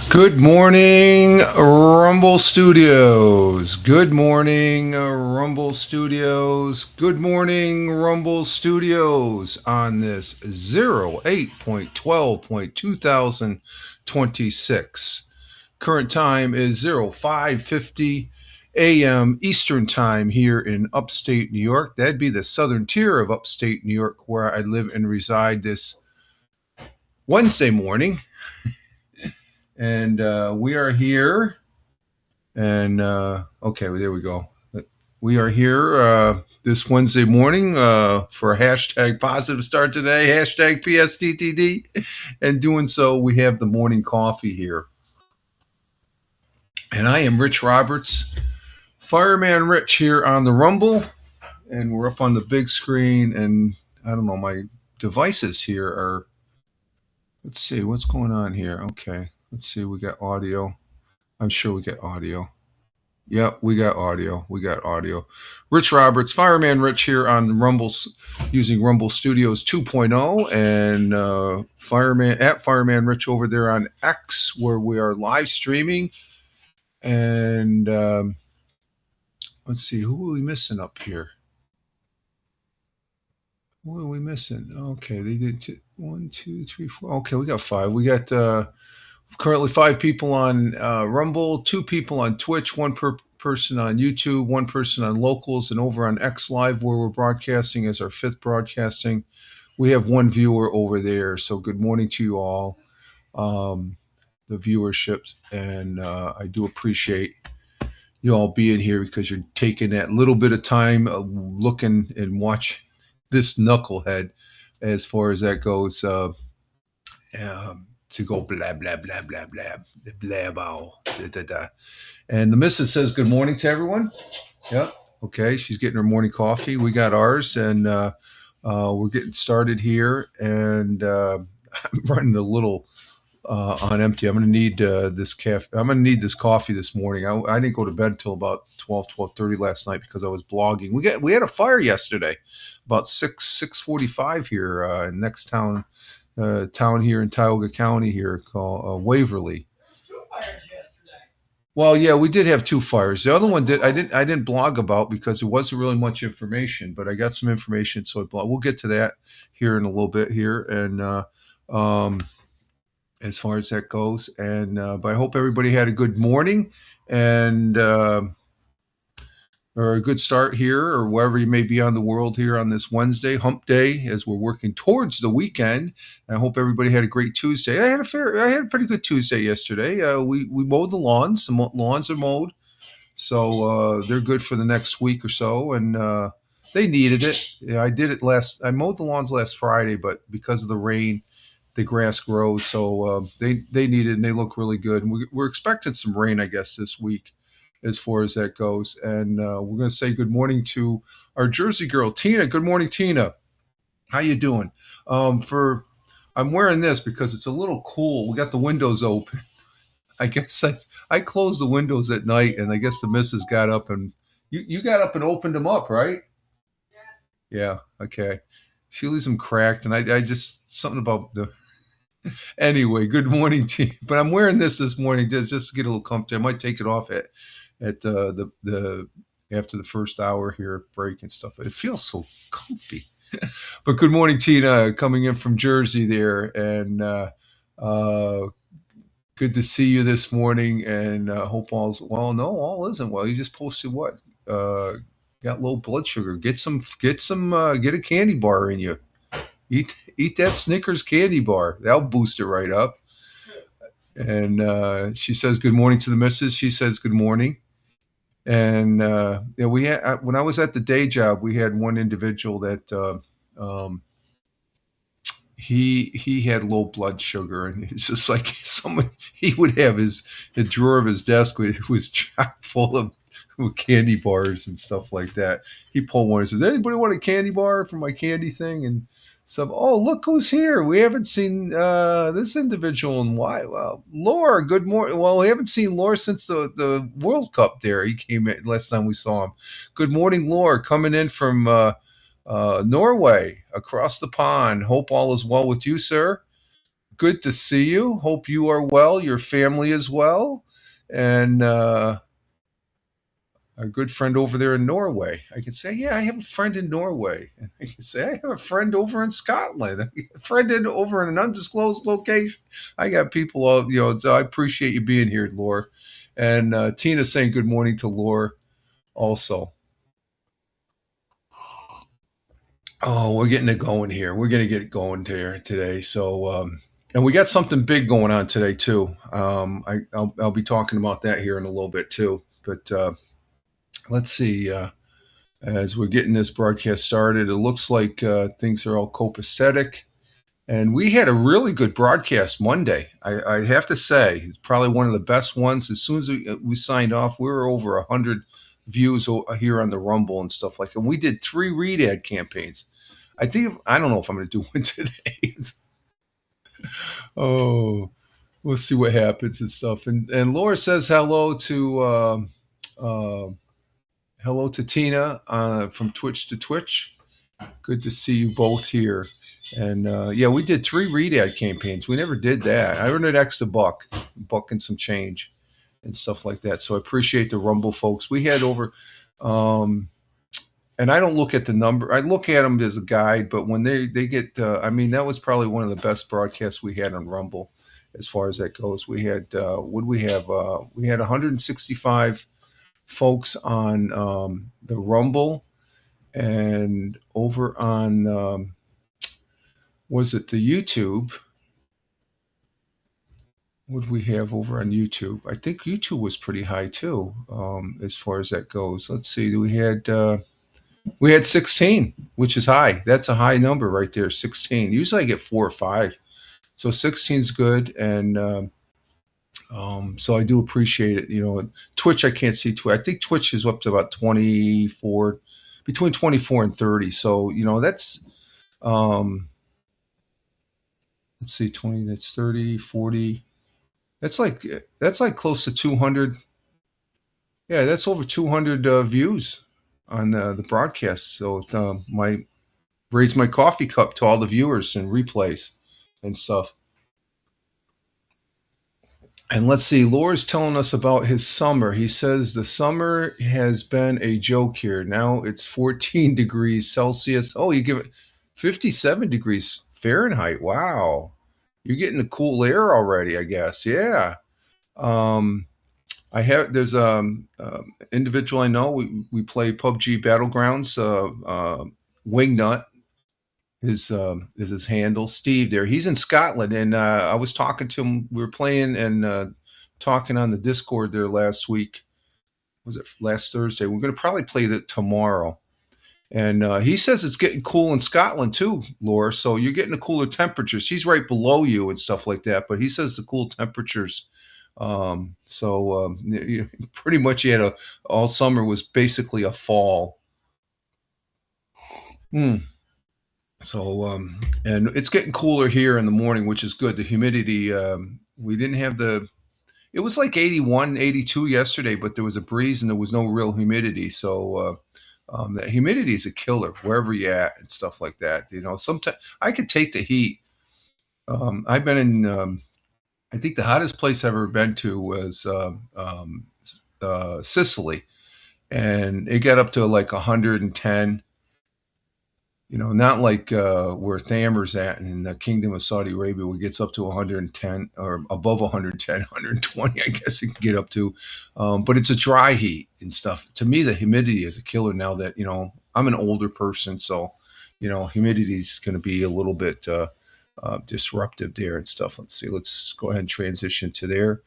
Good morning, Rumble Studios. Good morning, Rumble Studios. Good morning, Rumble Studios on this 08.12.2026. Current time is 0550 a.m. Eastern Time here in upstate New York. That'd be the southern tier of upstate New York where I live and reside this Wednesday morning. And we are here. And okay, well, there we go. We are here this Wednesday morning for a hashtag positive start today, hashtag PSTTD. And doing so, we have the morning coffee here. And I am Rich Roberts, Fireman Rich here on the Rumble. And we're up on the big screen. And I don't know, my devices here are, let's see, what's going on here? Okay, let's see, we got audio. I'm sure we get audio. Yep, we got audio. We got audio. Rich Roberts, Fireman Rich here on Rumble's using Rumble Studios 2.0 and Fireman Rich over there on X where we are live streaming. And let's see, who are we missing up here? What are we missing? Okay, they did 1, 2, 3, 4. Okay, we got 5. We got currently 5 people on Rumble, 2 people on Twitch, 1 person on YouTube, 1 person on Locals, and over on X Live where we're broadcasting as our 5th broadcasting. We have 1 viewer over there. So good morning to you all, the viewership. And I do appreciate you all being here because you're taking that little bit of time looking and watch this knucklehead as far as that goes. To go blah blah blah blah blah blah blah da, da, da. And the missus says good morning to everyone. Yep. Okay, she's getting her morning coffee. We got ours, and we're getting started here. And I'm running a little on empty. I'm going to need this cafe. I'm going to need this coffee this morning. I didn't go to bed until about 12:30 last night because I was blogging. We had a fire yesterday, about 6:45 here in next town here in Tioga County here called Waverly. Well, yeah, we did have 2 fires. The other one I didn't blog about because there wasn't really much information, but I got some information, so I blog. We'll get to that here in a little bit here, and um, as far as that goes, and but I hope everybody had a good morning and or a good start here, or wherever you may be on the world here on this Wednesday, hump day, as we're working towards the weekend. I hope everybody had a great Tuesday. I had a pretty good Tuesday yesterday. We mowed the lawns. The lawns are mowed, so they're good for the next week or so, and they needed it. Yeah, I mowed the lawns last Friday, but because of the rain, the grass grows, so they need it, and they look really good. And we're expecting some rain, I guess, this week as far as that goes. And we're going to say good morning to our Jersey girl, Tina. Good morning, Tina. How you doing? I'm wearing this because it's a little cool. We got the windows open. I guess I closed the windows at night, and I guess the missus got up and you got up and opened them up, right? Yeah. Okay. She leaves them cracked, and I just something about the anyway. Good morning, team. But I'm wearing this morning just to get a little comfy. I might take it off at the after the first hour here break and stuff. It feels so comfy. But good morning, Tina, coming in from Jersey there, and good to see you this morning. And hope all's well. No, all isn't well. You just posted what? Got low blood sugar. Get a candy bar in you. Eat that Snickers candy bar. That'll boost it right up. And she says good morning to the missus. She says good morning. And yeah, we had when I was at the day job, we had one individual that he had low blood sugar, and it's just like someone he would have the drawer of his desk was chock full of candy bars and stuff like that. He pulled one and says, "Anybody want a candy bar for my candy thing?" And so, oh, look who's here. We haven't seen this individual in why. Well, Laura, good morning. Well, we haven't seen Laura since the World Cup there. He came in last time we saw him. Good morning, Laura, coming in from Norway across the pond. Hope all is well with you, sir. Good to see you. Hope you are well, your family is well, and our good friend over there in Norway. I can say, yeah, I have a friend in Norway. And I can say, I have a friend over in Scotland, a friend over in an undisclosed location. I got people all, so I appreciate you being here, Laura. And Tina saying good morning to Laura also. Oh, we're getting it going here. We're going to get it going here today. So, and we got something big going on today too. I'll be talking about that here in a little bit too. But let's see. As we're getting this broadcast started, it looks like things are all copacetic. And we had a really good broadcast Monday. I have to say, it's probably one of the best ones. As soon as we signed off, we were over 100 views here on the Rumble and stuff like that. And we did 3 read ad campaigns. I don't know if I'm going to do one today. Oh, we'll see what happens and stuff. And Laura says uh, hello to Tina from Twitch to Twitch. Good to see you both here. And yeah, we did 3 read ad campaigns. We never did that. I earned an extra buck and some change and stuff like that. So I appreciate the Rumble folks. We had over, and I don't look at the number. I look at them as a guide, but when they get, I mean, that was probably one of the best broadcasts we had on Rumble as far as that goes. We had, what did we have? We had 165 folks on the Rumble. And over on, was it the YouTube? What did we have over on YouTube? I think YouTube was pretty high too, as far as that goes. Let's see. We had 16, which is high. That's a high number right there, 16. Usually I get 4 or 5. So 16 is good. And so I do appreciate it. Twitch, I can't see Twitch. I think Twitch is up to about 24, between 24 and 30. So, that's, let's see, 20, that's 30, 40. That's like close to 200. Yeah, that's over 200 views on the broadcast. So my raise my coffee cup to all the viewers and replays and stuff. And let's see, Laura's telling us about his summer. He says the summer has been a joke here. Now it's 14 degrees Celsius. Oh, you give it 57 degrees Fahrenheit. Wow. You're getting the cool air already, I guess. Yeah. There's individual I know. We play PUBG Battlegrounds. Wingnut is his handle. Steve there. He's in Scotland, and I was talking to him. We were playing and talking on the Discord there last week. Was it last Thursday? We're going to probably play that tomorrow. And he says it's getting cool in Scotland too, Laura. So you're getting the cooler temperatures. He's right below you and stuff like that. But he says the cool temperatures. Pretty much he had all summer was basically a fall. So and it's getting cooler here in the morning, which is good. The humidity, we didn't have it was like 81, 82 yesterday, but there was a breeze and there was no real humidity. So the humidity is a killer wherever you're at and stuff like that. Sometimes I could take the heat. I've been in, I think the hottest place I've ever been to was Sicily, and it got up to like 110. Not like where Thamer's at in the Kingdom of Saudi Arabia, where it gets up to 110 or above 110, 120, I guess it can get up to. But it's a dry heat and stuff. To me, the humidity is a killer now that, I'm an older person. So, humidity is going to be a little bit disruptive there and stuff. Let's go ahead and transition to there.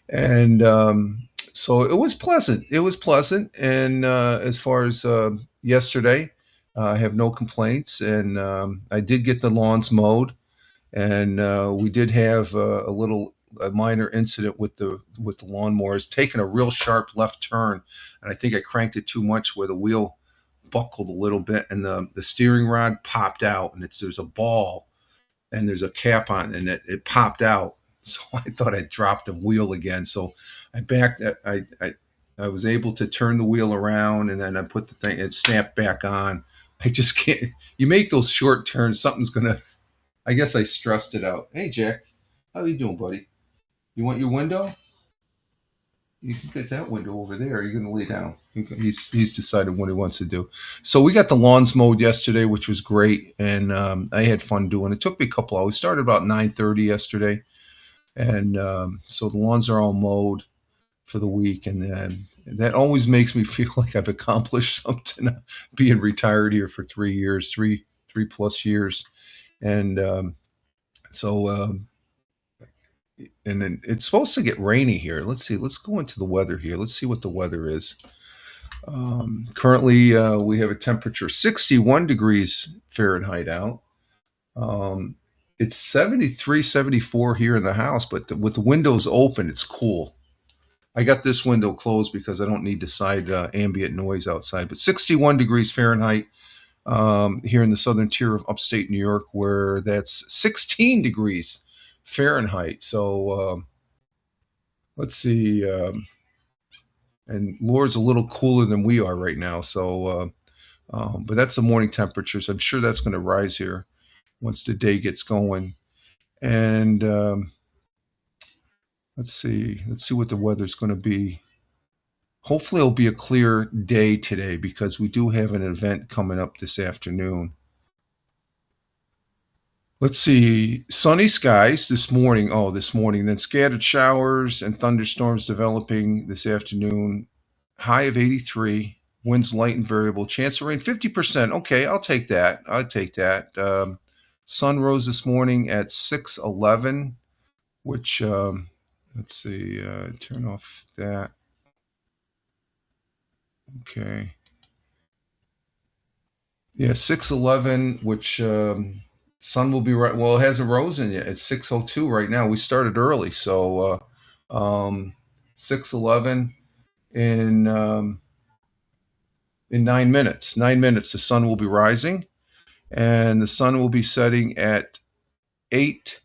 And so it was pleasant. And as far as yesterday, I have no complaints, and I did get the lawns mowed, and we did have a minor incident with the lawnmowers, taking a real sharp left turn, and I think I cranked it too much where the wheel buckled a little bit, and the steering rod popped out, and there's a ball, and there's a cap on, and it popped out. So I thought I dropped the wheel again. So I backed. I was able to turn the wheel around, and then I put the thing. It snapped back on. I just can't. You make those short turns, something's gonna. I guess I stressed it out. Hey, Jack. How you doing, buddy? You want your window? You can get that window over there. You're going to lay down. He's decided what he wants to do. So we got the lawns mowed yesterday, which was great, and I had fun doing it. It took me a couple hours. Started about 9:30 yesterday, and so the lawns are all mowed for the week, and that always makes me feel like I've accomplished something. Being retired here for 3 years, three plus years, and so. And then it's supposed to get rainy here. Let's see. Let's go into the weather here. Let's see what the weather is. Currently, we have a temperature 61 degrees Fahrenheit out. Um, it's 73, 74 here in the house, but with the windows open, it's cool. I got this window closed because I don't need the side ambient noise outside. But 61 degrees Fahrenheit here in the southern tier of upstate New York, where that's 16 degrees Fahrenheit. So let's see. And Laura's a little cooler than we are right now. So, but that's the morning temperatures. I'm sure that's going to rise here once the day gets going. And let's see. Let's see what the weather's going to be. Hopefully, it'll be a clear day today because we do have an event coming up this afternoon. Let's see. Sunny skies this morning. Oh, this morning. Then scattered showers and thunderstorms developing this afternoon. High of 83. Winds light and variable. Chance of rain 50%. Okay, I'll take that. I'll take that. Sun rose this morning at 6:11, which let's see. Turn off that. Okay. Yeah, 6:11, which sun will be right. Well, it hasn't risen yet. It's 6:02 right now. We started early, so 6:11 in 9 minutes. 9 minutes, the sun will be rising, and the sun will be setting at 8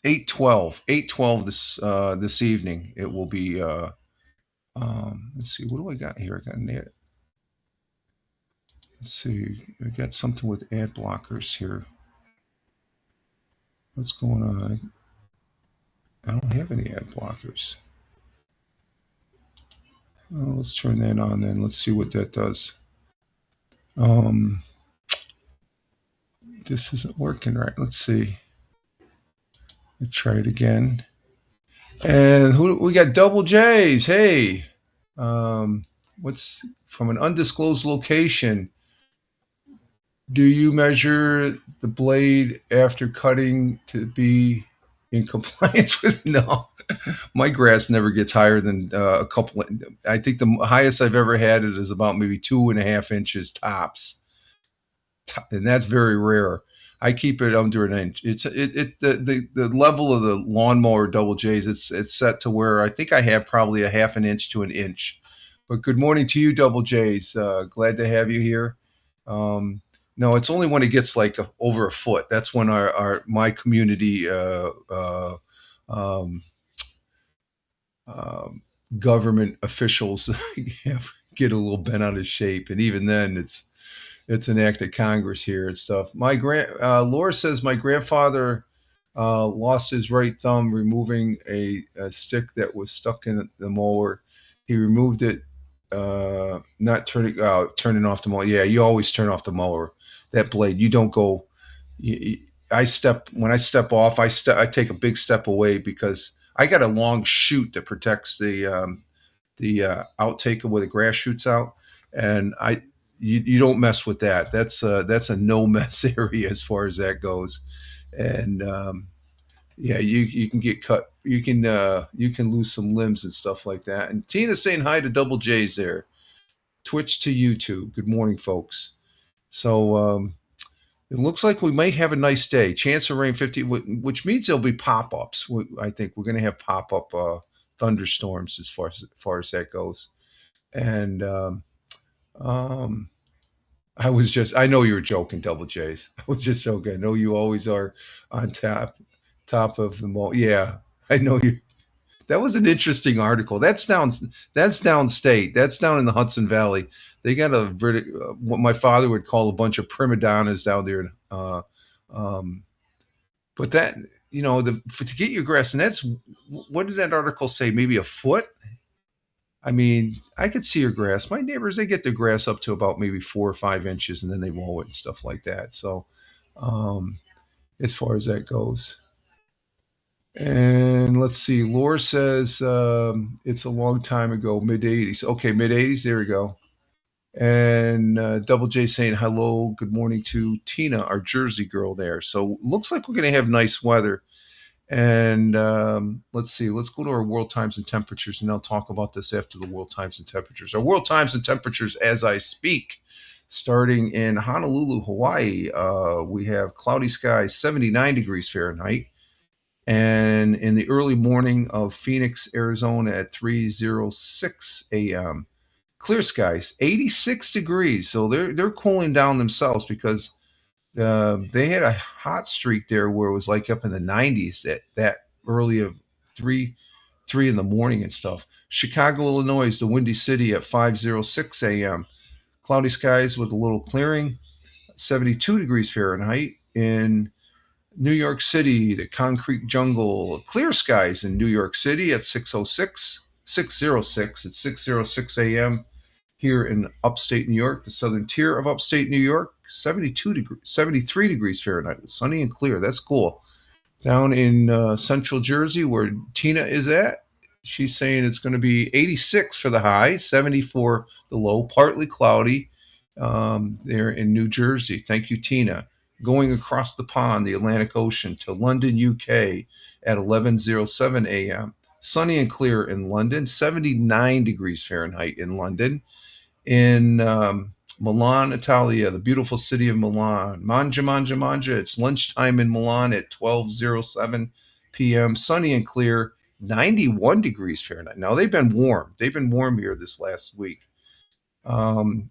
8:12 8:12 this evening. It will be. Let's see. What do I got here? I got an ad. Let's see. I got something with ad blockers here. What's going on? I don't have any ad blockers. Well, let's turn that on then. Let's see what that does. Um, this isn't working right. Let's see. Let's try it again. And who we got? Double J's. Hey, what's from an undisclosed location? Do you measure the blade after cutting to be in compliance with? No, my grass never gets higher than a couple. I think the highest I've ever had it is about maybe 2.5 inches tops, and that's very rare. I keep it under an inch. It's the level of the lawnmower double J's. It's set to where I think I have probably a half an inch to an inch. But good morning to you, double J's. Glad to have you here. Um, no, it's only when it gets like over a foot. That's when our my community um, um, government officials get a little bent out of shape, and even then, it's an act of Congress here and stuff. Laura says my grandfather lost his right thumb removing a stick that was stuck in the mower. He removed it, not turning off the mower. Yeah, you always turn off the mower. That blade, you don't go. I step when I step off. I take a big step away because I got a long chute that protects the outtake of where the grass shoots out, and you don't mess with that. That's a no mess area as far as that goes, and yeah, you can get cut. You can lose some limbs and stuff like that. And Tina's saying hi to Double J's there. Twitch to YouTube. Good morning, folks. So it looks like we might have a nice day. Chance of rain 50, which means there'll be pop ups. I think we're going to have pop up thunderstorms as far as that goes. And um, I know you were joking, Double J's. I was just joking. I know you always are on top of the mall. Yeah, I know you. That was an interesting article. That's downstate. That's down in the Hudson Valley. They got what my father would call a bunch of prima donnas down there. Um, but that to get your grass, and that's what did that article say? Maybe a foot. I mean, I could see your grass. My neighbors, they get their grass up to about maybe 4 or 5 inches, and then they mow it and stuff like that. So, um, as far as that goes. And let's see. Laura says it's a long time ago, mid 80s. Okay, mid 80s. There we go. And Double J saying hello, good morning to Tina, our Jersey girl there. So looks like we're going to have nice weather. And let's see, let's go to our world times and temperatures, and I'll talk about this after the world times and temperatures. Our world times and temperatures as I speak, starting in Honolulu, Hawaii, we have cloudy skies, 79 degrees Fahrenheit. And in the early morning of Phoenix, Arizona at 3:06 a.m., clear skies, 86 degrees. So they're cooling down themselves because they had a hot streak there where it was like up in the 90s that early of three in the morning and stuff. Chicago, Illinois, the Windy City at 5:06 a.m. Cloudy skies with a little clearing, 72 degrees Fahrenheit. In New York City, the concrete jungle, clear skies in New York City at 6:06 at 6:06 a.m. Here in upstate New York, the southern tier of upstate New York, 73 degrees Fahrenheit, sunny and clear. That's cool. Down in central Jersey, where Tina is at, she's saying it's going to be 86 for the high, 70 for the low, partly cloudy there in New Jersey. Thank you, Tina. Going across the pond, the Atlantic Ocean, to London, UK at 11:07 a.m. Sunny and clear in London, 79 degrees Fahrenheit in London. In Milan, Italia, the beautiful city of Milan. Mangia, mangia, mangia. It's lunchtime in Milan at 12:07 p.m. Sunny and clear, 91 degrees Fahrenheit. Now, they've been warm. They've been warm here this last week.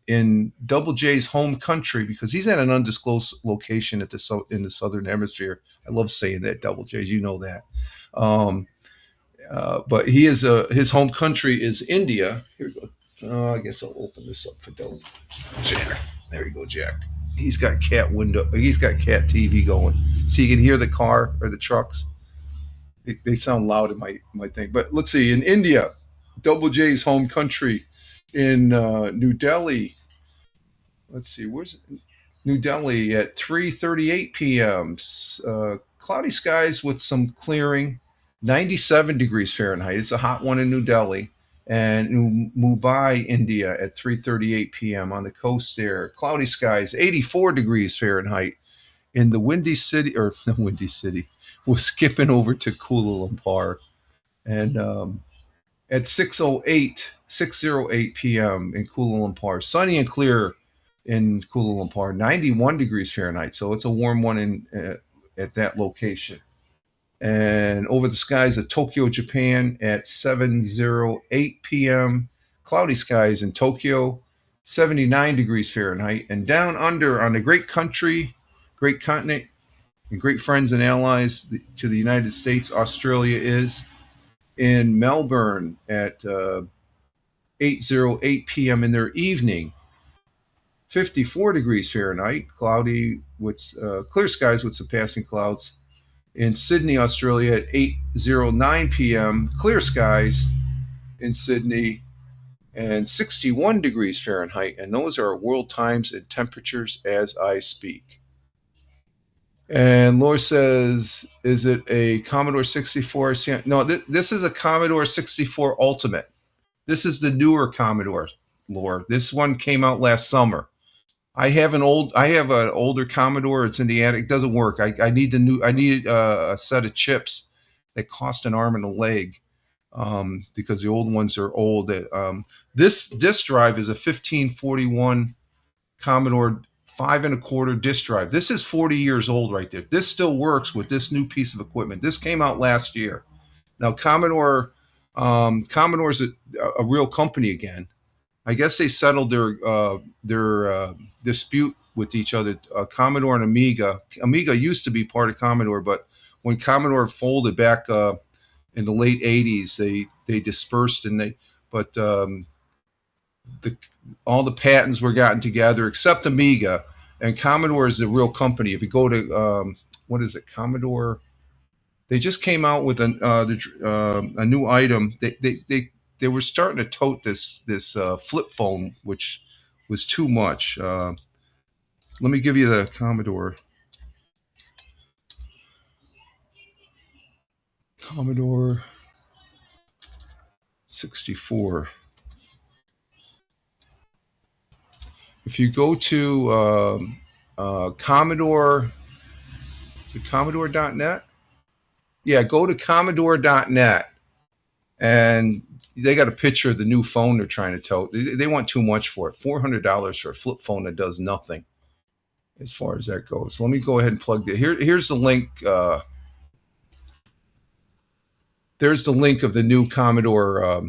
In Double J's home country, because he's at an undisclosed location in the southern hemisphere. I love saying that, Double J's. You know that. But his home country is India. Here we go. I guess I'll open this up for Jack. There you go, Jack. He's got cat TV going, so you can hear the car or the trucks. They sound loud in my thing. But let's see. In India, Double J's home country, in New Delhi. Let's see. Where's it? New Delhi at 3:38 p.m. Cloudy skies with some clearing, 97 degrees Fahrenheit. It's a hot one in New Delhi. And Mumbai, India at 3:38 p.m. on the coast there. Cloudy skies, 84 degrees Fahrenheit. In the Windy City, or the Windy City, we're skipping over to Kuala Lumpur. And at 6:08 p.m. in Kuala Lumpur, sunny and clear in Kuala Lumpur, 91 degrees Fahrenheit. So it's a warm one at that location. And over the skies of Tokyo, Japan at 7:08 p.m. Cloudy skies in Tokyo, 79 degrees Fahrenheit. And down under on the great country, great continent, and great friends and allies to the United States, Australia is in Melbourne at 8:08 p.m. in their evening, 54 degrees Fahrenheit, cloudy with clear skies with some passing clouds. In Sydney, Australia at 8:09 p.m., clear skies in Sydney, and 61 degrees Fahrenheit. And those are world times and temperatures as I speak. And Laura says, is it a Commodore 64? No, this is a Commodore 64 Ultimate. This is the newer Commodore, Laura. This one came out last summer. I have an older Commodore. It's in the attic. It doesn't work. I need a set of chips that cost an arm and a leg, because the old ones are old. This disk drive is a 1541 Commodore 5 1/4 disk drive. This is 40 years old right there. This still works with this new piece of equipment. This came out last year. Now Commodore's a real company again. I guess they settled their dispute with each other. Commodore and Amiga. Amiga used to be part of Commodore, but when Commodore folded back in the late '80s, they dispersed, but all the patents were gotten together except Amiga, and Commodore is a real company. If you go to what is it, Commodore? they just came out with a new item. They were starting to tote this flip phone, which was too much. Let me give you the Commodore 64. If you go to Commodore, is it Commodore.net? Yeah, go to Commodore.net, and they got a picture of the new phone they're trying to tote. They want too much for it. $400 for a flip phone that does nothing as far as that goes. So let me go ahead and plug it. Here's the link. There's the link of the new Commodore,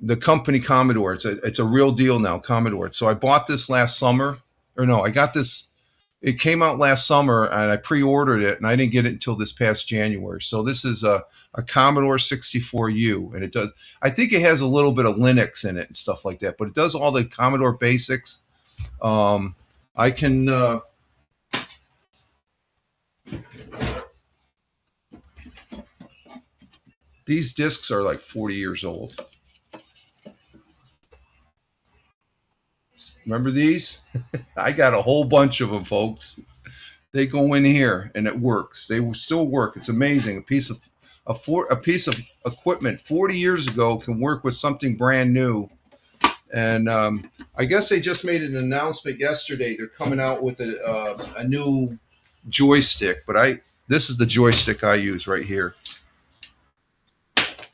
the company Commodore. It's a real deal now, Commodore. So I bought this last summer, or no, I got this. It came out last summer, and I pre-ordered it, and I didn't get it until this past January. So this is a Commodore 64U, and it does. I think it has a little bit of Linux in it and stuff like that, but it does all the Commodore basics. I can. These discs are like 40 years old. Remember these? I got a whole bunch of them, folks. They go in here and it works. They will still work. It's amazing. A piece of equipment 40 years ago can work with something brand new. And I guess they just made an announcement yesterday. They're coming out with a new joystick, but this is the joystick I use right here.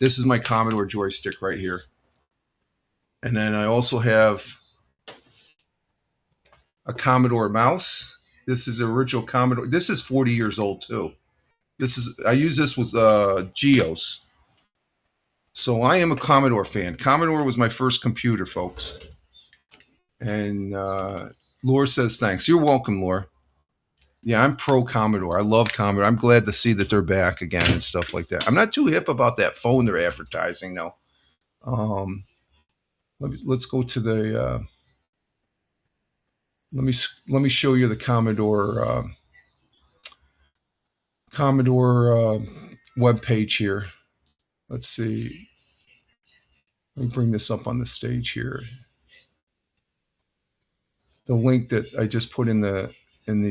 This is my Commodore joystick right here. And then I also have a Commodore mouse. This is original Commodore. This is 40 years old too. I use this with Geos. So I am a Commodore fan. Commodore was my first computer, folks. And Laura says thanks. You're welcome, Laura. Yeah, I'm pro Commodore. I love Commodore. I'm glad to see that they're back again and stuff like that. I'm not too hip about that phone they're advertising though. Let's go to the. Let me show you the Commodore web page here. Let's see. Let me bring this up on the stage here. The link that I just put in the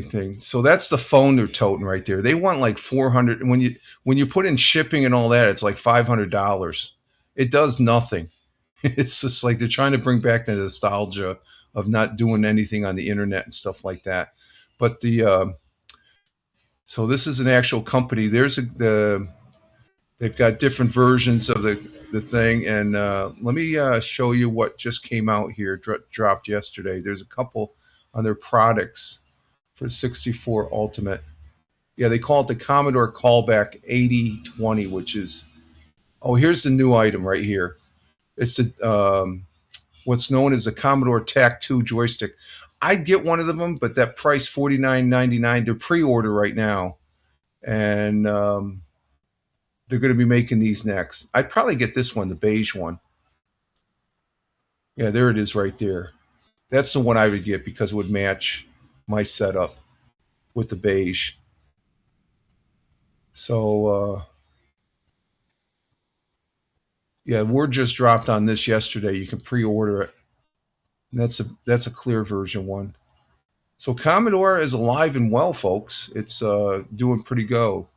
thing. So that's the phone they're toting right there. They want like 400. When you put in shipping and all that, it's like $500. It does nothing. It's just like they're trying to bring back the nostalgia of not doing anything on the internet and stuff like that. But so this is an actual company. They've got different versions of the thing, and let me show you what just came out here, dropped yesterday. There's a couple on their products for 64 Ultimate. Yeah, they call it the Commodore Callback 8020, which is, here's the new item right here. It's what's known as the Commodore TAC 2 joystick. I'd get one of them, but that price $49.99. They're pre-order right now, and they're going to be making these next. I'd probably get this one, the beige one. Yeah, there it is right there. That's the one I would get because it would match my setup with the beige. So, yeah, word just dropped on this yesterday. You can pre-order it. And that's a clear version one. So Commodore is alive and well, folks. It's doing pretty go.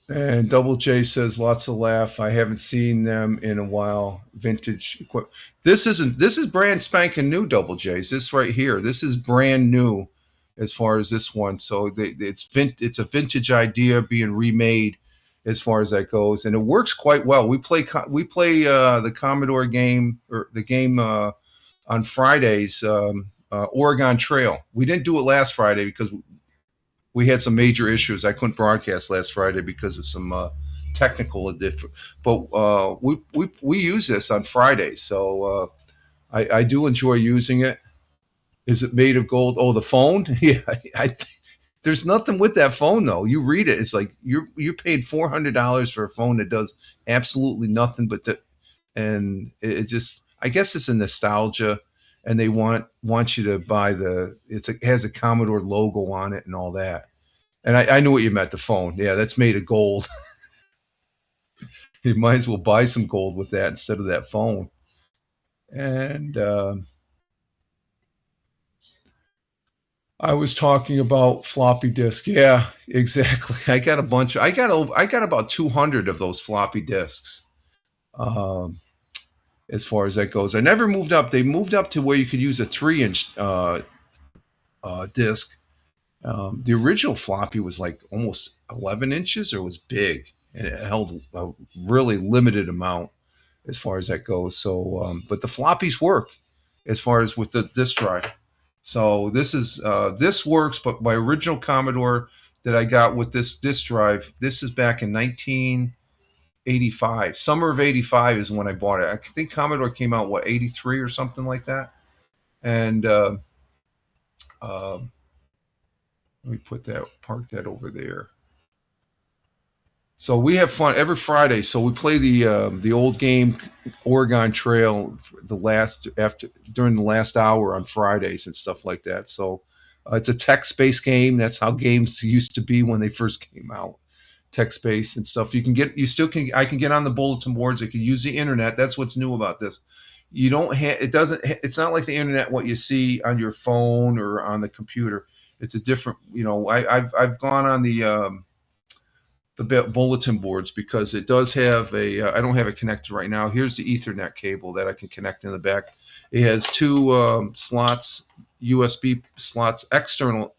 And Double J says lots of laugh. I haven't seen them in a while. Vintage equipment. This is brand spanking new, Double J's. This right here. This is brand new as far as this one. So it's a vintage idea being remade as far as that goes, and it works quite well. We play the Commodore game, or the game on Fridays, Oregon Trail. We didn't do it last Friday because we had some major issues. I couldn't broadcast last Friday because of some technical difference. But we use this on Fridays, so I do enjoy using it. Is it made of gold? Oh, the phone? Yeah, there's nothing with that phone though. You read it, it's like you paid $400 for a phone that does absolutely nothing but and it just, I guess it's a nostalgia. and they want you to buy it has a Commodore logo on it and all that. And I knew what you meant, the phone. Yeah, that's made of gold. You might as well buy some gold with that instead of that phone. And I was talking about floppy disk. Yeah, exactly. I got a bunch. I got about 200 of those floppy disks. Um, as far as that goes, I never moved up. They moved up to where you could use a 3-inch disc. The original floppy was like almost 11 inches, or was big, and it held a really limited amount as far as that goes. So, but the floppies work as far as with the disk drive. So this works. But my original Commodore that I got with this disk drive, this is back in 1985. Summer of '85 is when I bought it. I think Commodore came out what, '83 or something like that. And uh, let me park that over there. So we have fun every Friday. So we play the old game Oregon Trail the last after during the last hour on Fridays and stuff like that. So it's a text-based game. That's how games used to be when they first came out. Text-based and stuff. You still can. I can get on the bulletin boards. I can use the internet. That's what's new about this. You don't have. It doesn't. It's not like the internet. What you see on your phone or on the computer. It's a different. I've gone on the bulletin boards because it does have I don't have it connected right now. Here's the Ethernet cable that I can connect in the back. It has two slots, USB slots, external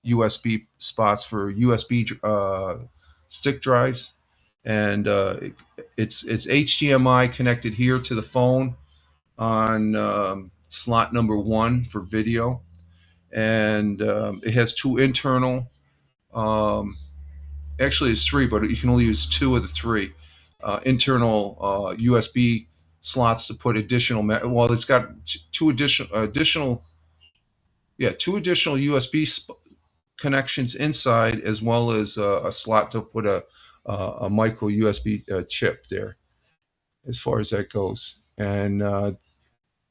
USB spots for USB stick drives, and it's HDMI connected here to the phone on slot number 1 for video, and it has two internal. Um, Actually, it's 3, but you can only use 2 of the 3 internal USB slots to put additional. Well, it's got two additional, yeah, two additional USB connections inside, as well as a slot to put a micro USB chip there. As far as that goes, and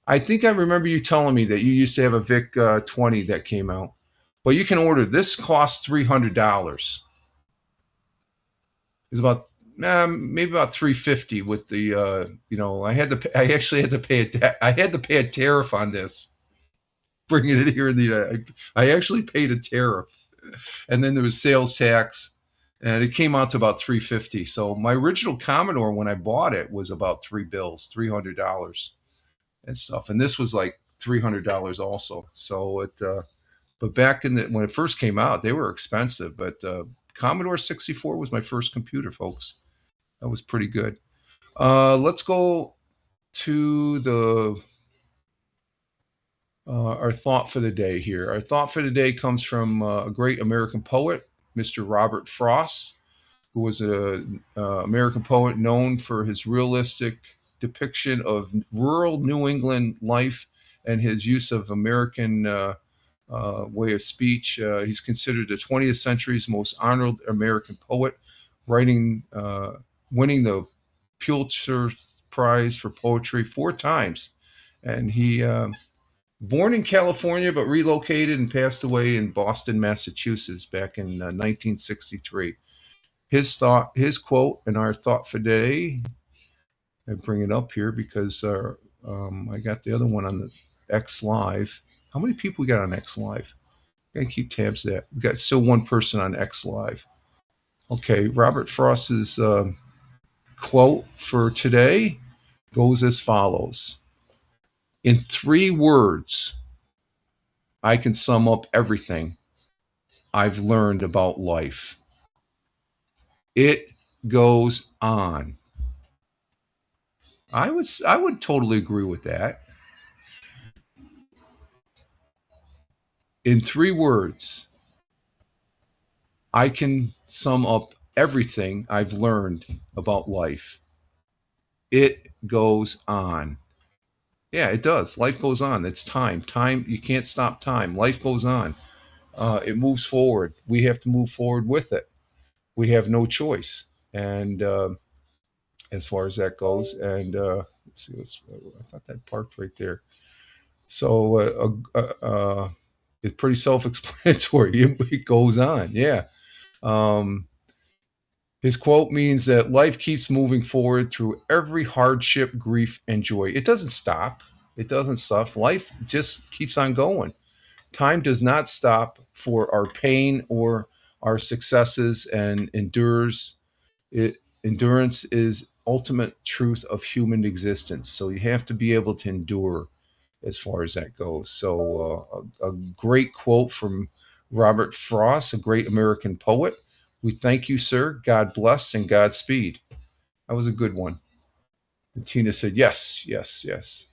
I think I remember you telling me that you used to have a VIC 20 that came out, but you can order. This costs $300. Is about maybe about 350 with the I actually had to pay I had to pay a tariff on this, bringing it here in the I actually paid a tariff, and then there was sales tax, and it came out to about 350. So my original Commodore when I bought it was about $300 and stuff, and this was like $300 also. So but back in when it first came out, they were expensive, but Commodore 64 was my first computer, folks. That was pretty good. Let's go to the our thought for the day here. Our thought for the day comes from a great American poet, Mr. Robert Frost, who was an American poet known for his realistic depiction of rural New England life and his use of American way of speech. He's considered the 20th century's most honored American poet, winning the Pulitzer Prize for Poetry 4 times. And he, born in California, but relocated and passed away in Boston, Massachusetts back in 1963. His quote, and our thought for today, I bring it up here because I got the other one on the X Live. How many people we got on X Live? I gotta keep tabs of that. We got still one person on X Live. Okay, Robert Frost's quote for today goes as follows. In 3 words, I can sum up everything I've learned about life. It goes on. I would totally agree with that. In 3 words, I can sum up everything I've learned about life. It goes on. Yeah, it does. Life goes on. It's time. Time, you can't stop time. Life goes on. It moves forward. We have to move forward with it. We have no choice. And as far as that goes, and let's see, I thought that parked right there. So it's pretty self-explanatory. It goes on, yeah. Um, his quote means that life keeps moving forward through every hardship, grief, and joy. It doesn't stop. It doesn't stop. Life just keeps on going. Time does not stop for our pain or our successes, and endurance is ultimate truth of human existence. So you have to be able to endure as far as that goes. So a great quote from Robert Frost, a great American poet. We thank you, sir. God bless and Godspeed. That was a good one. And Tina said, yes, yes, yes.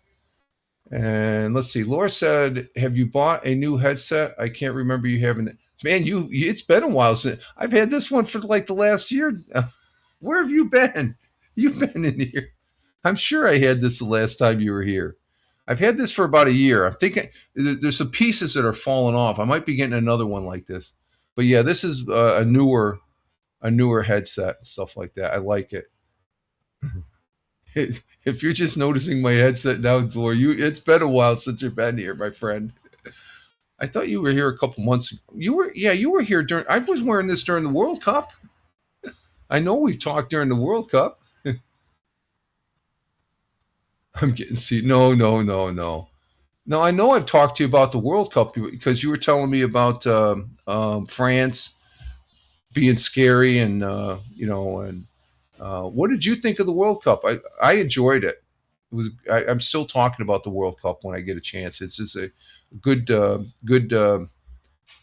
And let's see. Laura said, have you bought a new headset? I can't remember you having it. Man, it's been a while since I've had this one for like the last year. Where have you been? You've been in here. I'm sure I had this the last time you were here. I've had this for about a year. I'm thinking there's some pieces that are falling off. I might be getting another one like this. But yeah, this is a newer headset and stuff like that. I like it. If you're just noticing my headset now, Laura, it's been a while since you've been here, my friend. I thought you were here a couple months ago. You were here during. I was wearing this during the World Cup. I know we've talked during the World Cup. I'm getting see. No, no, no, no. No, I know I've talked to you about the World Cup because you were telling me about France being scary, and what did you think of the World Cup? I enjoyed it. I'm still talking about the World Cup when I get a chance. It's just a good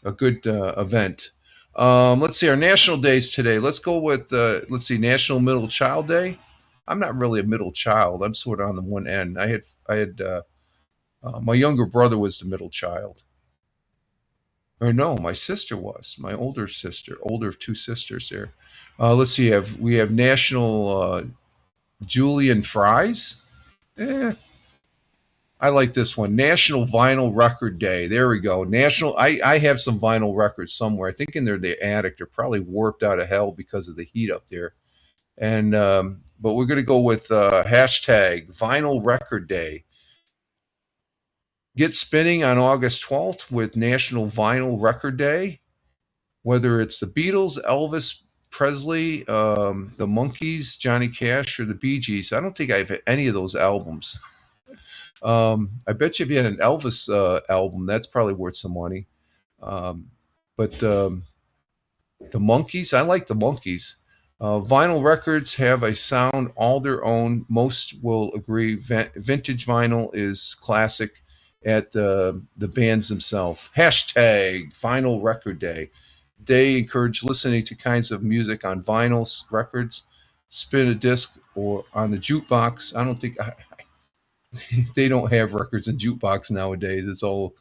event. Let's see our national days today. Let's go with let's see National Middle Child Day. I'm not really a middle child. I'm sort of on the one end. I had my younger brother was the middle child. Or no, my sister was my older sister, older of two sisters there. Let's see. We have National Julian Fries. Eh, I like this one. National Vinyl Record Day. There we go. National. I have some vinyl records somewhere. I think in the attic. They're probably warped out of hell because of the heat up there. And but we're gonna go with hashtag Vinyl Record Day. Get spinning on August 12th with National Vinyl Record Day. Whether it's the Beatles, Elvis Presley, the Monkees, Johnny Cash, or the Bee Gees. I don't think I have any of those albums. I bet you if you had an Elvis album, that's probably worth some money. But the Monkees, I like the Monkees. Vinyl records have a sound all their own. Most will agree. Vintage vinyl is classic at the bands themselves. Hashtag Vinyl Record Day. They encourage listening to kinds of music on vinyl records, spin a disc, or on the jukebox. I don't think they don't have records in jukebox nowadays. It's all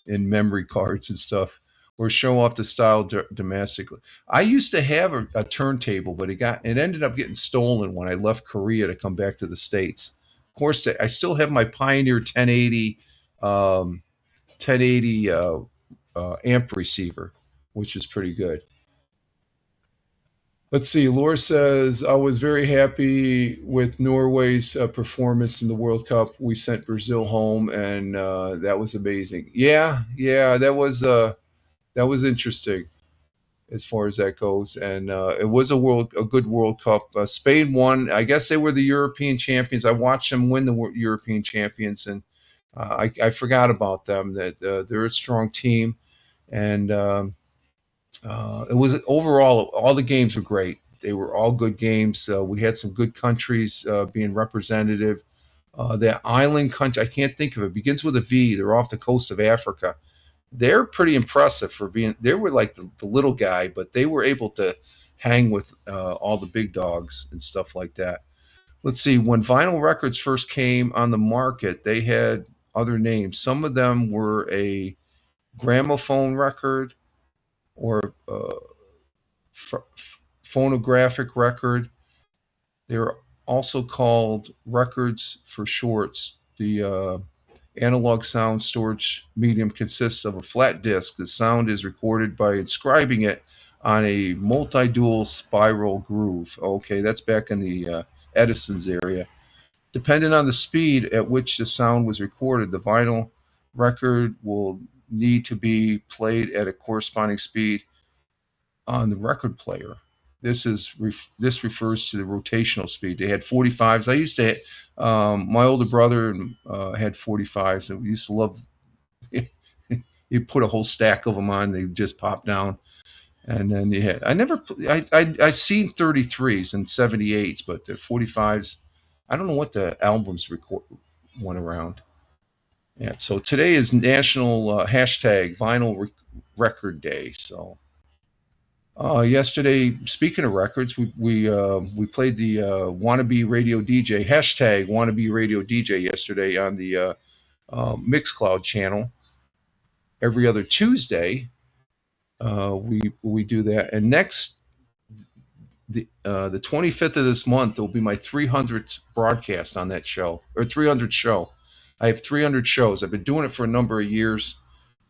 in memory cards and stuff, or show off the style domestically. I used to have a turntable, but it ended up getting stolen when I left Korea to come back to the States. Of course, I still have my Pioneer 1080 1080 amp receiver, which is pretty good. Let's see. Laura says, I was very happy with Norway's performance in the World Cup. We sent Brazil home, and that was amazing. Yeah, yeah, that was interesting as far as that goes. And it was a good World Cup. Spain won. I guess they were the European champions. I watched them win the European champions, and I forgot about them. That they're a strong team, and it was overall all the games were great. They were all good games. We had some good countries being representative. That island country, I can't think of it. Begins with a V. They're off the coast of Africa. They're pretty impressive for being. They were like the little guy, but they were able to hang with all the big dogs and stuff like that. Let's see. When vinyl records first came on the market, they had other names. Some of them were a gramophone record or phonographic record. They're also called records for shorts. The analog sound storage medium consists of a flat disk. The sound is recorded by inscribing it on a multi-dual spiral groove. Okay, that's back in the Edison's area. Depending on the speed at which the sound was recorded, the vinyl record will need to be played at a corresponding speed on the record player. This refers to the rotational speed. They had 45s. I used to. My older brother had 45s, and we used to love. You put a whole stack of them on; they just pop down. And then you had. I seen 33s and 78s, but the 45s. I don't know what the albums went around. Yeah. So today is National hashtag Vinyl Record Day. So yesterday, speaking of records, we played the Wannabe Radio DJ hashtag Wannabe Radio DJ yesterday on the Mixcloud channel. Every other Tuesday, we do that, and next the 25th of this month will be my 300th broadcast on that show, or 300th show. I have 300 shows. I've been doing it for a number of years.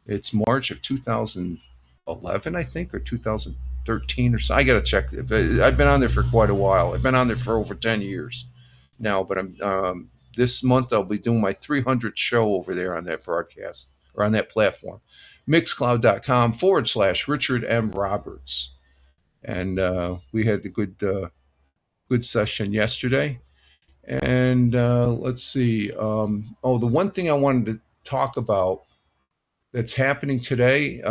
It's March of 2011, I think, or 2013 or so. I got to check it. But I've been on there for quite a while. I've been on there for over 10 years now. But I'm this month I'll be doing my 300th show over there on that broadcast or on that platform, mixcloud.com/Richard M. Roberts. And we had a good session yesterday. And let's see. The one thing I wanted to talk about that's happening today.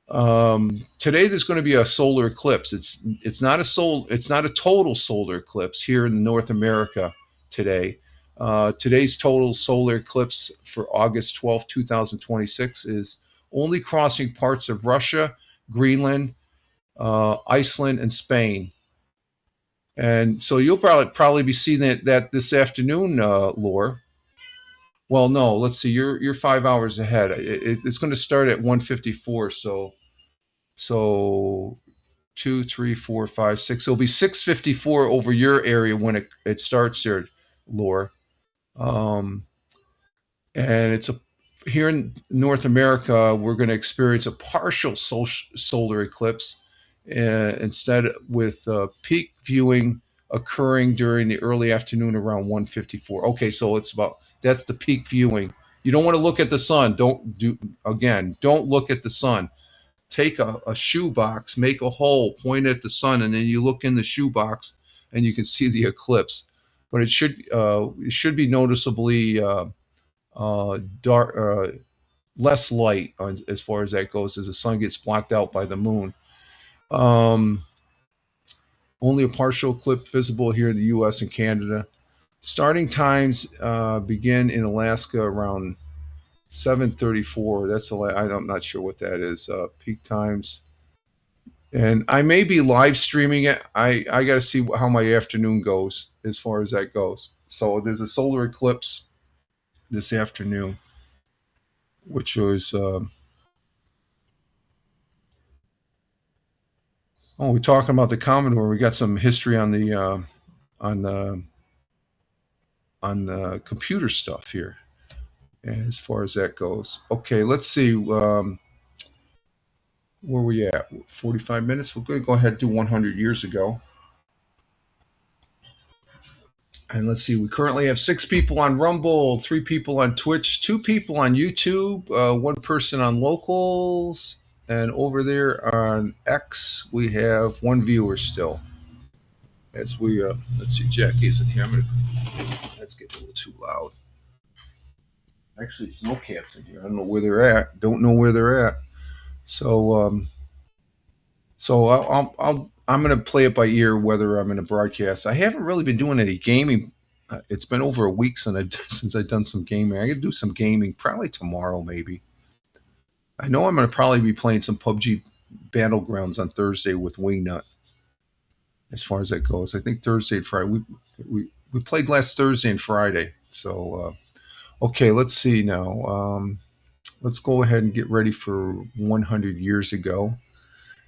Today there's going to be a solar eclipse. It's not a total solar eclipse here in North America today. Today's total solar eclipse for August 12th, 2026 is only crossing parts of Russia, Greenland, Iceland, and Spain. And so you'll probably be seeing that this afternoon, Laura. Well, no, let's see. You're 5 hours ahead. It's going to start at 1:54. So 2, 3, 4, 5, 6. It'll be 6:54 over your area when it starts there, Laura. And it's here in North America, we're going to experience a partial solar eclipse instead with peak viewing occurring during the early afternoon around 1:54. Okay, so that's the peak viewing. You don't want to look at the sun. Don't look at the sun. Take a shoebox, make a hole, point at the sun, and then you look in the shoebox and you can see the eclipse. But it should be noticeably dark, less light as far as that goes, as the sun gets blocked out by the moon. Only a partial eclipse visible here in the U.S. and Canada. Starting times begin in Alaska around 7:34. I'm not sure what that is. Peak times, and I may be live streaming it. I got to see how my afternoon goes as far as that goes. So there's a solar eclipse this afternoon, which was. We're talking about the Commodore. We got some history on the computer stuff here, as far as that goes. Okay, let's see. Where we at? 45 minutes. We're going to go ahead and do 100 years ago. And let's see. We currently have 6 people on Rumble, 3 people on Twitch, 2 people on YouTube, 1 person on Locals. And over there on X, we have 1 viewer still. As we let's see, Jackie isn't here. That's getting a little too loud. Actually, there's no cats in here. I don't know where they're at. Don't know where they're at. So I'm going to play it by ear whether I'm in a broadcast. I haven't really been doing any gaming. It's been over a week since I've done some gaming. I got to do some gaming probably tomorrow, maybe. I know I'm going to probably be playing some PUBG Battlegrounds on Thursday with Wingnut. As far as that goes, I think Thursday and Friday. We played last Thursday and Friday. So, okay, let's see now. Let's go ahead and get ready for 100 years ago.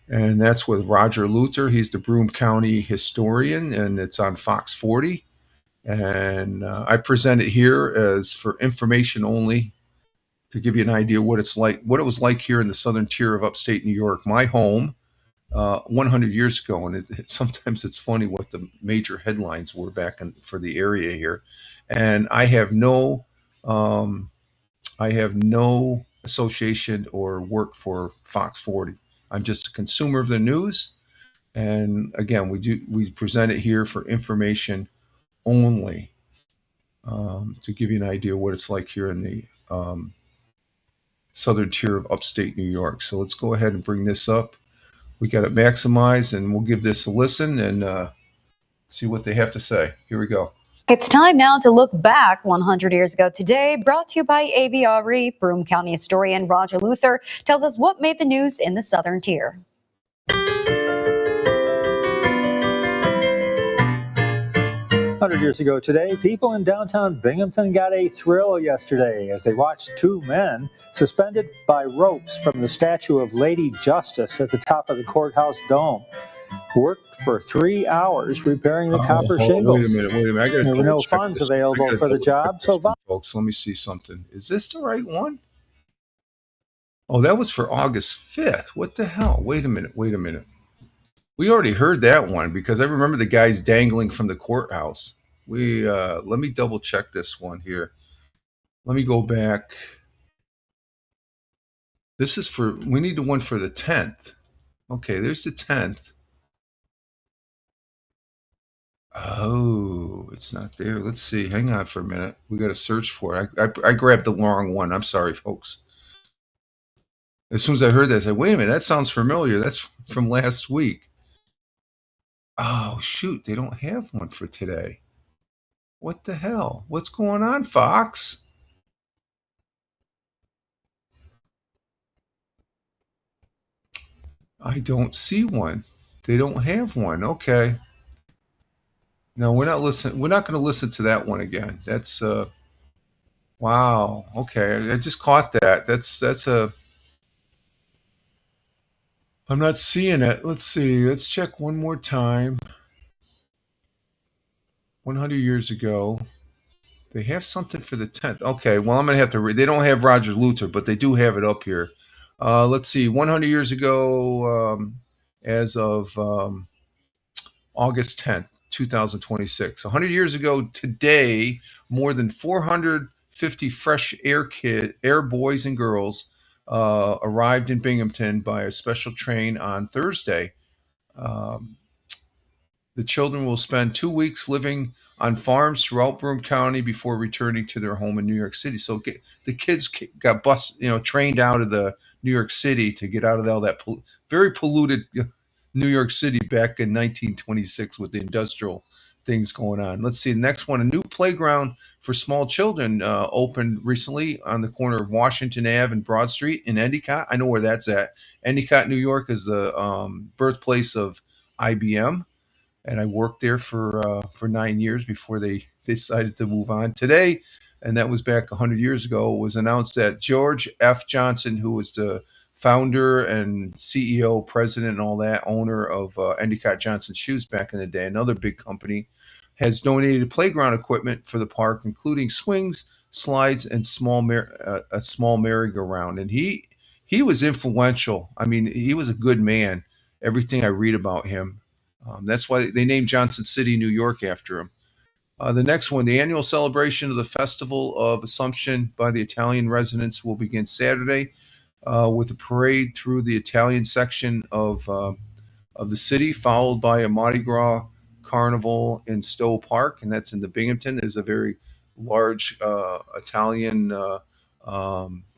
And that's with Roger Luther. He's the Broome County historian, and it's on Fox 40. And I present it here as for information only, to give you an idea what it was like here in the southern tier of upstate New York, my home. 100 years ago, and sometimes it's funny what the major headlines were for the area here. And um, I have no association or work for Fox 40. I'm just a consumer of the news, and again, we present it here for information only, to give you an idea what it's like here in the southern tier of upstate New York. So let's go ahead and bring this up. We got it maximized, and we'll give this a listen and see what they have to say. Here we go. It's time now to look back 100 years ago today, brought to you by AVRE. Broome County historian Roger Luther tells us what made the news in the southern tier. 100 years ago today, people in downtown Binghamton got a thrill yesterday as they watched two men suspended by ropes from the statue of Lady Justice at the top of the courthouse dome. Worked for 3 hours repairing the copper shingles. Wait a minute. There were no funds available for the job, so folks, let me see something. Is this the right one? Oh, that was for August 5th. What the hell? Wait a minute. We already heard that one because I remember the guys dangling from the courthouse. Let me double check this one here. Let me go back. We need the one for the 10th. Okay, there's the 10th. Oh, it's not there. Let's see. Hang on for a minute. We got to search for it. I grabbed the wrong one. I'm sorry, folks. As soon as I heard that, I said, wait a minute, that sounds familiar. That's from last week. Oh, shoot. They don't have one for today. What the hell? What's going on, Fox? I don't see one. They don't have one. Okay. No, we're not listening. We're not going to listen to that one again. That's wow. Okay, I just caught that. I'm not seeing it. Let's see. Let's check one more time. 100 years ago. They have something for the 10th. Okay, well, I'm going to have to read. They don't have Roger Luther, but they do have it up here. Let's see. 100 years ago, as of August 10th, 2026. 100 years ago today, more than 450 fresh air boys and girls arrived in Binghamton by a special train on Thursday. The children will spend 2 weeks living on farms throughout Broome County before returning to their home in New York City. So the kids got trained out of the New York City to get out of all that very polluted New York City back in 1926 with the industrial things going on. Let's see the next one. A new playground for small children opened recently on the corner of Washington Ave and Broad Street in Endicott. I know where that's at. Endicott, New York is the birthplace of IBM. And I worked there for 9 years before they decided to move on. Today, and that was back 100 years ago, it was announced that George F. Johnson, who was the founder and CEO, president, and all that, owner of Endicott Johnson Shoes back in the day, another big company, has donated playground equipment for the park, including swings, slides, and a small merry-go-round. And he was influential. I mean, he was a good man. Everything I read about him. That's why they named Johnson City, New York, after him. The next one, the annual celebration of the Festival of Assumption by the Italian residents will begin Saturday with a parade through the Italian section of the city, followed by a Mardi Gras carnival in Stowe Park, and that's in the Binghamton. There's a very large Italian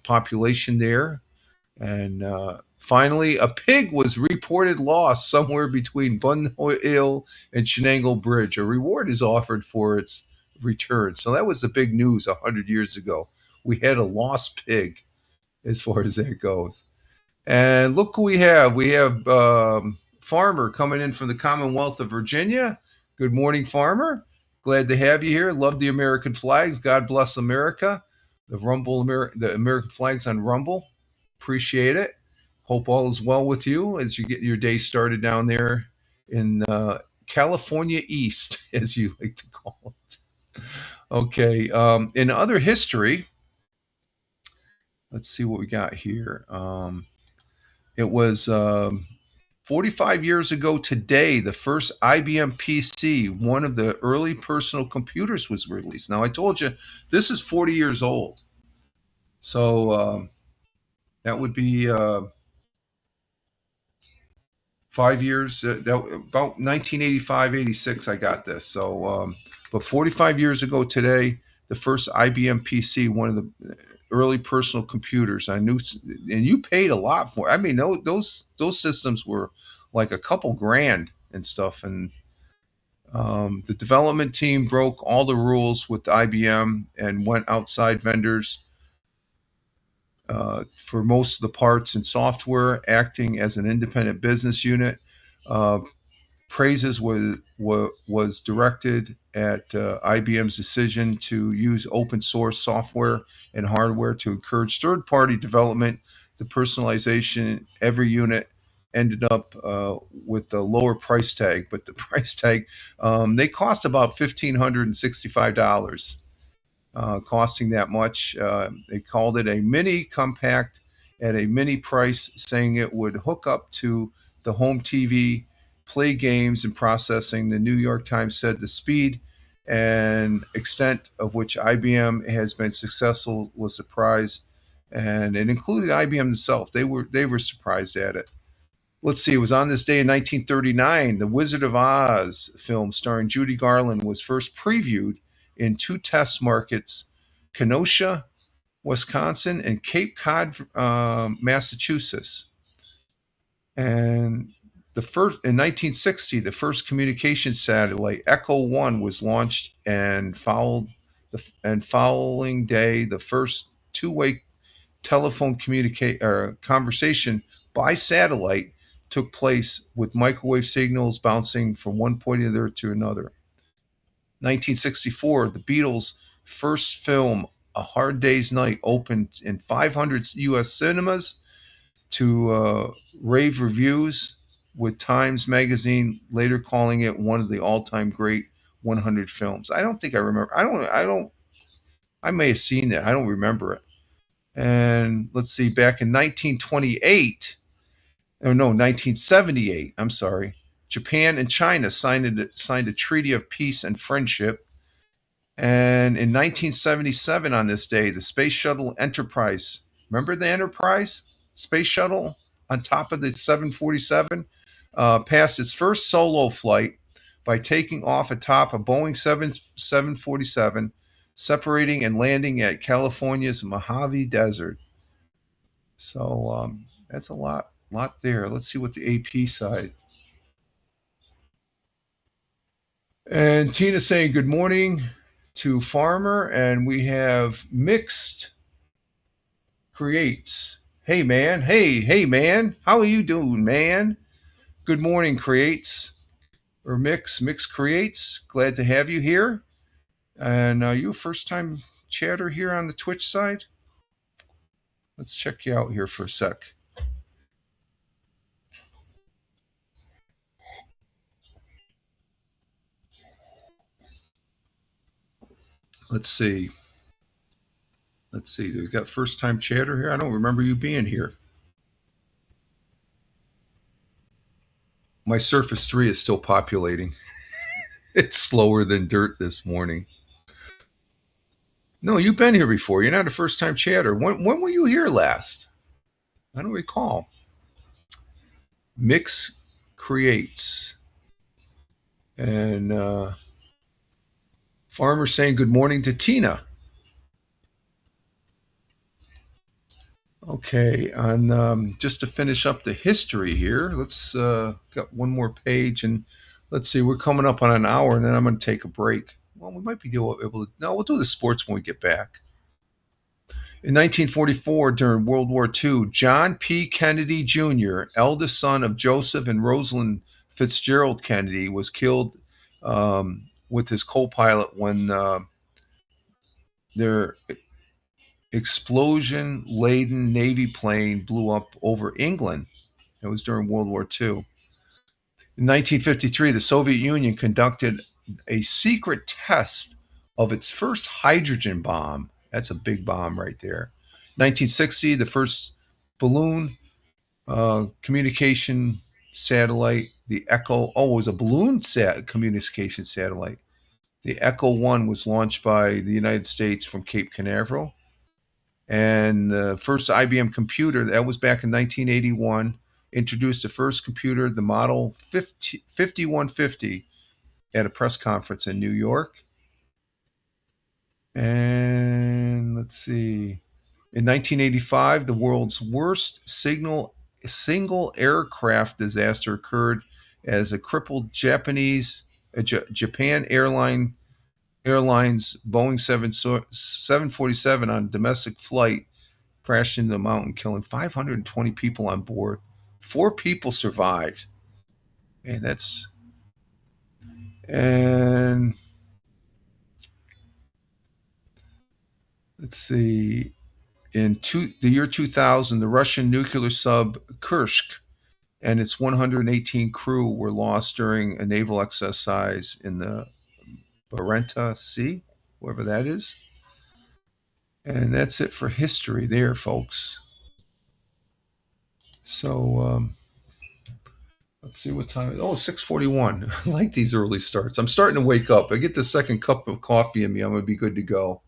population there. And finally, a pig was reported lost somewhere between Bun Hill and Shenango Bridge. A reward is offered for its return. So that was the big news 100 years ago. We had a lost pig as far as that goes. And look who we have. We have Farmer coming in from the Commonwealth of Virginia. Good morning, Farmer. Glad to have you here. Love the American flags. God bless America. The American flags on Rumble. Appreciate it. Hope all is well with you as you get your day started down there in California East, as you like to call it. Okay. In other history, let's see what we got here. It was 45 years ago today, the first IBM PC, one of the early personal computers, was released. Now, I told you this is 40 years old. So that would be 5 years. About 1985, 86, I got this. So, but 45 years ago today, the first IBM PC, one of the early personal computers. I knew, and you paid a lot for it. I mean, those systems were like a couple grand and stuff. And the development team broke all the rules with IBM and went outside vendors for most of the parts and software, acting as an independent business unit. Uh, Praises was directed at IBM's decision to use open source software and hardware to encourage third-party development. The personalization, every unit ended up with a lower price tag, but the price tag, they cost about $1,565. Costing that much. They called it a mini compact at a mini price, saying it would hook up to the home TV, play games, and processing. The New York Times said the speed and extent of which IBM has been successful was surprised, and it included IBM themselves. They were surprised at it. Let's see, it was on this day in 1939, The Wizard of Oz film starring Judy Garland was first previewed in two test markets, Kenosha, Wisconsin, and Cape Cod, Massachusetts. And in 1960, the first communication satellite, Echo 1, was launched, and following day, the first two-way telephone conversation by satellite took place, with microwave signals bouncing from one point of the earth to another. 1964, the Beatles' first film, A Hard Day's Night, opened in 500 U.S. cinemas to rave reviews, with Times Magazine later calling it one of the all-time great 100 films. I don't think I remember. I may have seen that. I don't remember it. And let's see, back in 1978, I'm sorry, Japan and China signed a treaty of peace and friendship. And in 1977, on this day, the Space Shuttle Enterprise, remember the Enterprise space shuttle on top of the 747, passed its first solo flight by taking off atop a Boeing 747, separating and landing at California's Mojave Desert. So that's a lot there. Let's see what the AP side. And Tina saying good morning to Farmer, and we have Mixed Creates. Hey man, hey man, how are you doing, man? Good morning, Creates, or Mix Creates. Glad to have you here. And you a first time chatter here on the Twitch side? Let's check you out here for a sec. Let's see. We've got first time chatter here. I don't remember you being here. My Surface 3 is still populating. It's slower than dirt this morning. No, you've been here before. You're not a first time chatter. When were you here last? I don't recall. Mix Creates. And Farmer saying good morning to Tina. Okay, on just to finish up the history here, let's got one more page, and let's see, we're coming up on an hour, and then I'm going to take a break. Well, we might be able to. No, we'll do the sports when we get back. In 1944, during World War II, John P. Kennedy Jr., eldest son of Joseph and Rosalind Fitzgerald Kennedy, was killed with his co-pilot when their explosion-laden Navy plane blew up over England. It was during World War II. In 1953, the Soviet Union conducted a secret test of its first hydrogen bomb. That's a big bomb right there. 1960, the first balloon communication satellite. The Echo, it was a balloon communication satellite. The Echo 1 was launched by the United States from Cape Canaveral. And the first IBM computer, that was back in 1981, introduced the first computer, the Model 5150, at a press conference in New York. And let's see. In 1985, the world's worst single aircraft disaster occurred as a crippled Japan Airlines Boeing 747 on a domestic flight crashed into the mountain, killing 520 people on board. 4 people survived. And let's see. In the year 2000, the Russian nuclear sub Kursk and its 118 crew were lost during a naval exercise in the Barents Sea, wherever that is. And that's it for history there, folks. So let's see what time it is. Oh, 6:41. I like these early starts. I'm starting to wake up. I get the second cup of coffee in me. I'm going to be good to go.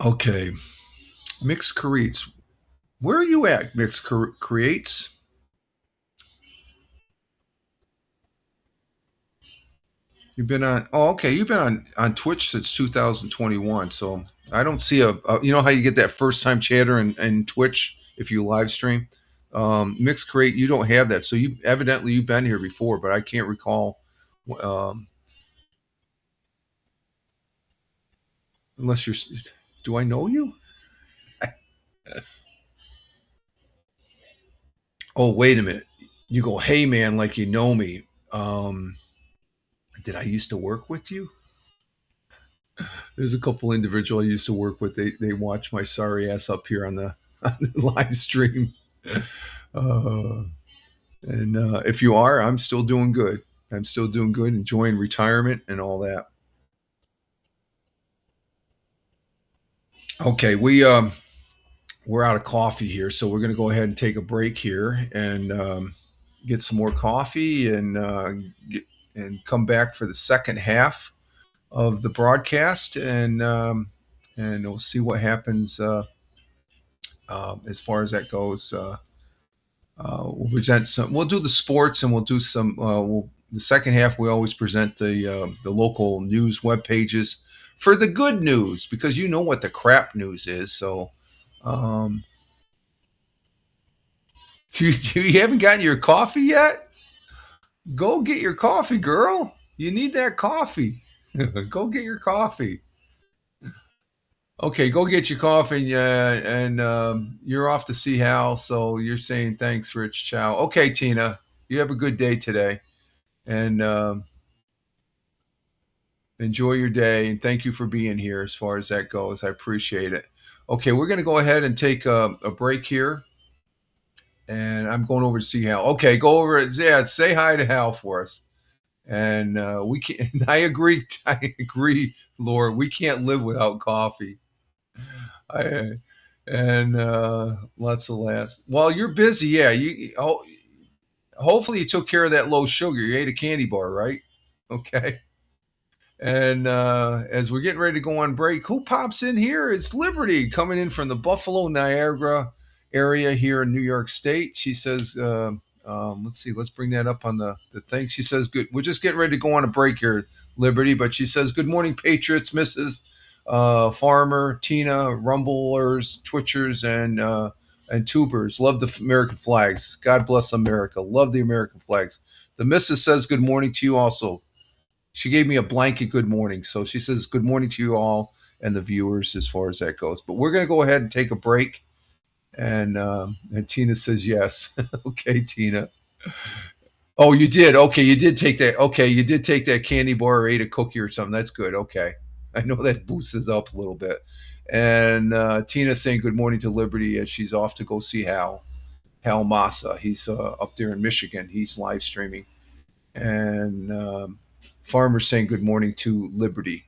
Okay. Mixed Creates. Where are you at, Mixed Creates? You've been on. Oh, okay. You've been on Twitch since 2021. So I don't see you know how you get that first time chatter in Twitch if you live stream. Mixed Create, you don't have that. So you've been here before, but I can't recall. Unless you're. Do I know you? Oh, wait a minute. You go, hey man, like you know me. Did I used to work with you? There's a couple individuals I used to work with. They watch my sorry ass up here on the live stream. And if you are, I'm still doing good. I'm still doing good, enjoying retirement and all that. Okay, we're out of coffee here, so we're going to go ahead and take a break here and get some more coffee and come back for the second half of the broadcast, and we'll see what happens as far as that goes. We'll present some. We'll do the sports, and we'll do some. The second half, we always present the local news web pages for the good news, because you know what the crap news is. So, you haven't gotten your coffee yet? Go get your coffee, girl. You need that coffee. Go get your coffee. Okay, go get your coffee, and you're off to see Hal. So you're saying thanks, Rich. Ciao. Okay, Tina, you have a good day today, and enjoy your day. And thank you for being here. As far as that goes, I appreciate it. Okay, we're going to go ahead and take a break here, and I'm going over to see Hal. Okay, go over. Yeah, say hi to Hal for us. And we can. I agree, Laura. We can't live without coffee. And lots of laughs. Well, you're busy. Yeah. Hopefully you took care of that low sugar. You ate a candy bar, right? Okay. And as we're getting ready to go on break, who pops in here? It's Liberty coming in from the Buffalo, Niagara area here in New York State. She says, let's see, let's bring that up on the thing. She says, good. We're just getting ready to go on a break here, Liberty. But she says, good morning, Patriots, Mrs. Farmer, Tina, Rumblers, Twitchers, and Tubers. Love the American flags. God bless America. Love the American flags. The Mrs. says good morning to you also. She gave me a blanket good morning. So she says good morning to you all and the viewers as far as that goes. But we're going to go ahead and take a break. And Tina says yes. Okay, Tina. Oh, you did. Okay, you did take that. Okay, you did take that candy bar or ate a cookie or something. That's good. Okay. I know that boosts us up a little bit. And Tina saying good morning to Liberty as she's off to go see Hal Massa. He's up there in Michigan. He's live streaming. And Farmer saying good morning to Liberty.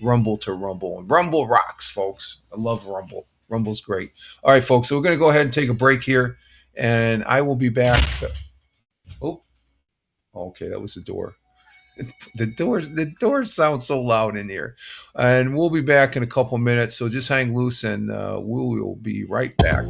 Rumble to Rumble. And Rumble rocks, folks. I love Rumble. Rumble's great. All right, folks. So we're going to go ahead and take a break here, and I will be back. Oh, okay, that was the door. The doors sound so loud in here, and we'll be back in a couple minutes. So just hang loose, and we will be right back.